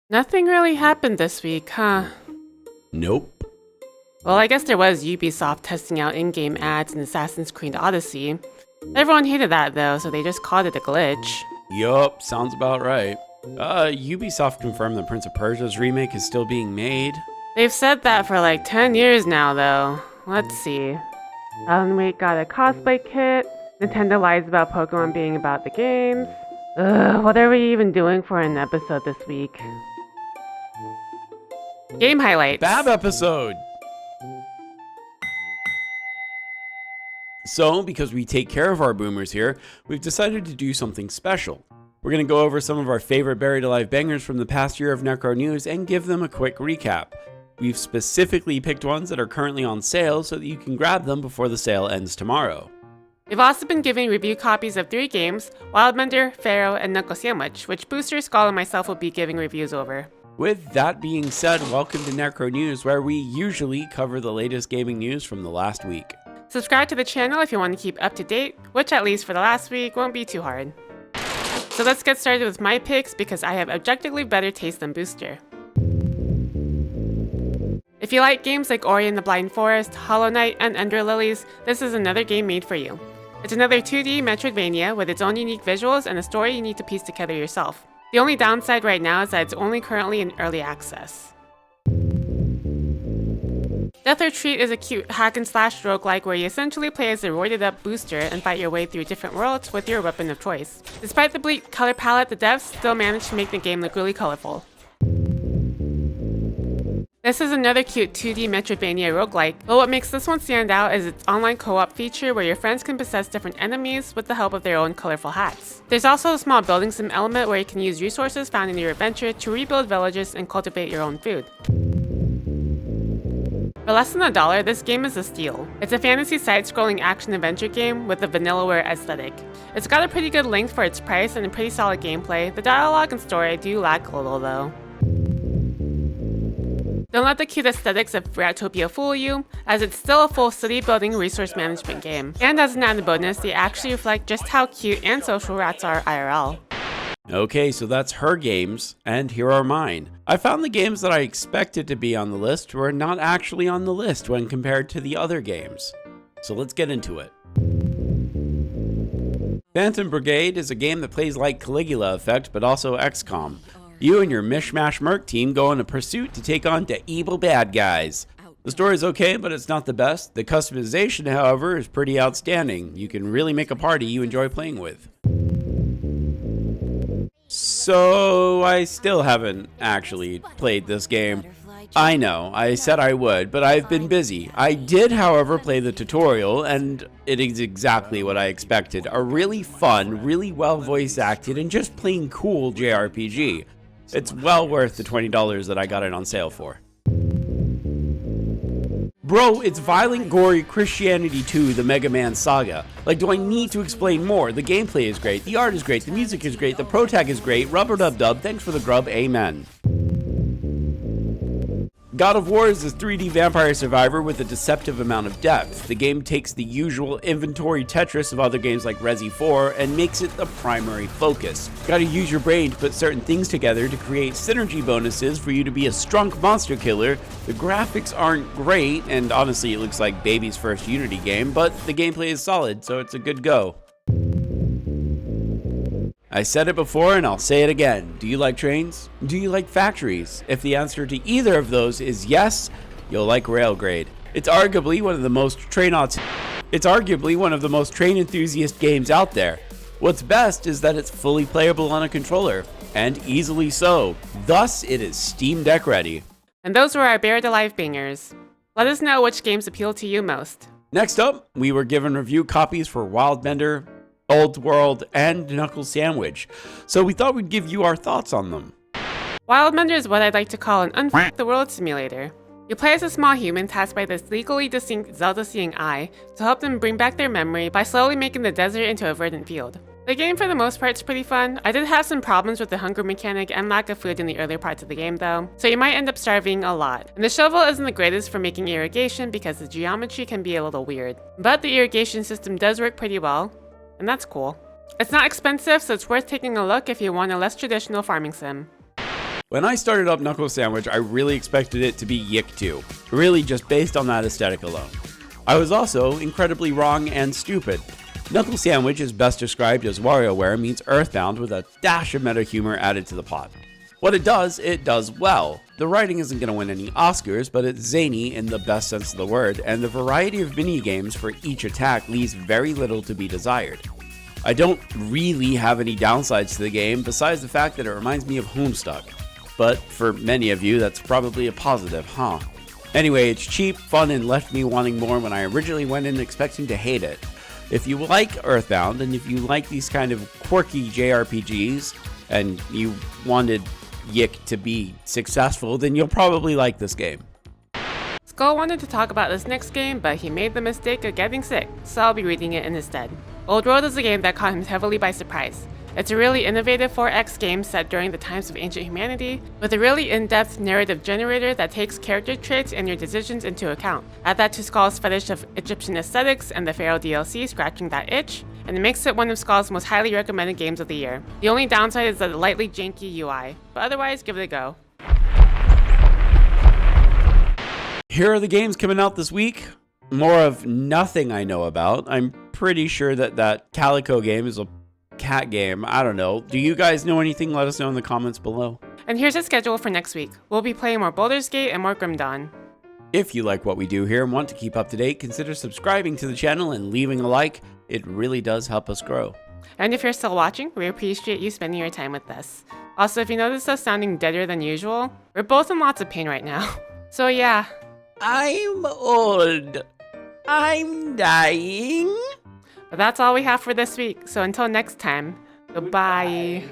Nothing really happened this week, huh? Nope. Well, I guess there was Ubisoft testing out in-game ads in Assassin's Creed Odyssey. Everyone hated that though, so they just called it a glitch. Yup, sounds about right. Ubisoft confirmed that Prince of Persia's remake is still being made. They've said that for like 10 years now though. Let's see. Alan Wake got a cosplay kit. Nintendo lies about Pokemon being about the games. Ugh, what are we even doing for an episode this week? Game highlights. BAB episode! So, because we take care of our boomers here, we've decided to do something special. We're going to go over some of our favorite buried alive bangers from the past year of NecroNews and give them a quick recap. We've specifically picked ones that are currently on sale so that you can grab them before the sale ends tomorrow. We've also been giving review copies of 3 games, Wildmender, Pharaohs, and Knuckle Sandwich, which Booster, Skull, and myself will be giving reviews over. With that being said, welcome to NecroNews, where we usually cover the latest gaming news from the last week. Subscribe to the channel if you want to keep up to date, which at least for the last week won't be too hard. So let's get started with my picks because I have objectively better taste than Booster. If you like games like Ori and the Blind Forest, Hollow Knight, and Ender Lilies, this is another game made for you. It's another 2D Metroidvania with its own unique visuals and a story you need to piece together yourself. The only downside right now is that it's only currently in early access. Death or Treat is a cute hack-and-slash roguelike where you essentially play as a roided-up Booster and fight your way through different worlds with your weapon of choice. Despite the bleak color palette, the devs still managed to make the game look really colorful. This is another cute 2D Metroidvania roguelike, but what makes this one stand out is its online co-op feature where your friends can possess different enemies with the help of their own colorful hats. There's also a small building sim element where you can use resources found in your adventure to rebuild villages and cultivate your own food. For less than $1, this game is a steal. It's a fantasy side-scrolling action-adventure game with a vanillaware aesthetic. It's got a pretty good length for its price and a pretty solid gameplay. The dialogue and story do lack a little though. Don't let the cute aesthetics of Ratopia fool you, as it's still a full city-building resource management game. And as an added bonus, they actually reflect just how cute and social rats are IRL. Okay, so that's her games, and here are mine. I found the games that I expected to be on the list were not actually on the list when compared to the other games. So let's get into it. Phantom Brigade is a game that plays like Caligula Effect, but also XCOM. You and your Mishmash Merc team go on a pursuit to take on the evil bad guys. The story is okay, but it's not the best. The customization, however, is pretty outstanding. You can really make a party you enjoy playing with. So, I still haven't actually played this game. I know, I said I would, but I've been busy. I did, however, play the tutorial, and it is exactly what I expected. A really fun, really well voice acted, and just plain cool JRPG. It's well worth the $20 that I got it on sale for. Bro, it's violent, gory Christianity 2, the Mega Man saga. Like, do I need to explain more? The gameplay is great, the art is great, the music is great, the pro tag is great, rubber-dub-dub, thanks for the grub, amen. God of War is a 3D vampire survivor with a deceptive amount of depth. The game takes the usual inventory Tetris of other games like Resi 4 and makes it the primary focus. Gotta use your brain to put certain things together to create synergy bonuses for you to be a strong monster killer. The graphics aren't great, and honestly it looks like baby's first Unity game, but the gameplay is solid, so it's a good go. I said it before and I'll say it again. Do you like trains? Do you like factories? If the answer to either of those is yes, you'll like Railgrade. It's arguably one of the most train enthusiast games out there. What's best is that it's fully playable on a controller, and easily so. Thus, it is Steam Deck ready. And those were our buried alive bangers. Let us know which games appeal to you most. Next up, we were given review copies for Wildmender, Old World, and Knuckle Sandwich, so we thought we'd give you our thoughts on them. Wildmender is what I'd like to call an unfuck the world simulator. You play as a small human tasked by this legally distinct Zelda-seeing eye to help them bring back their memory by slowly making the desert into a verdant field. The game for the most part is pretty fun. I did have some problems with the hunger mechanic and lack of food in the earlier parts of the game though, so you might end up starving a lot. And the shovel isn't the greatest for making irrigation because the geometry can be a little weird. But the irrigation system does work pretty well, and that's cool. It's not expensive, so it's worth taking a look if you want a less traditional farming sim. When I started up Knuckle Sandwich, I really expected it to be Yick 2, really just based on that aesthetic alone. I was also incredibly wrong and stupid. Knuckle Sandwich is best described as WarioWare meets Earthbound with a dash of meta humor added to the pot. What it does well. The writing isn't going to win any Oscars, but it's zany in the best sense of the word, and the variety of mini-games for each attack leaves very little to be desired. I don't really have any downsides to the game, besides the fact that it reminds me of Homestuck. But for many of you, that's probably a positive, huh? Anyway, it's cheap, fun, and left me wanting more when I originally went in expecting to hate it. If you like Earthbound, and if you like these kind of quirky JRPGs, and you wanted Yick to be successful, then you'll probably like this game. Skull wanted to talk about this next game, but he made the mistake of getting sick, so I'll be reading it in his stead. Old World is a game that caught him heavily by surprise. It's a really innovative 4X game set during the times of ancient humanity, with a really in-depth narrative generator that takes character traits and your decisions into account. Add that to Skull's fetish of Egyptian aesthetics and the Pharaoh DLC scratching that itch, and it makes it one of Skull's most highly recommended games of the year. The only downside is the lightly janky UI, but otherwise give it a go. Here are the games coming out this week. More of nothing I know about. I'm pretty sure that Calico game is a cat game. I don't know. Do you guys know anything? Let us know in the comments below. And here's the schedule for next week. We'll be playing more Baldur's Gate and more Grim Dawn. If you like what we do here and want to keep up to date, consider subscribing to the channel and leaving a like. It really does help us grow. And if you're still watching, we appreciate you spending your time with us. Also, if you notice us sounding deader than usual, we're both in lots of pain right now. So yeah. I'm old. I'm dying. But that's all we have for this week, so until next time, goodbye.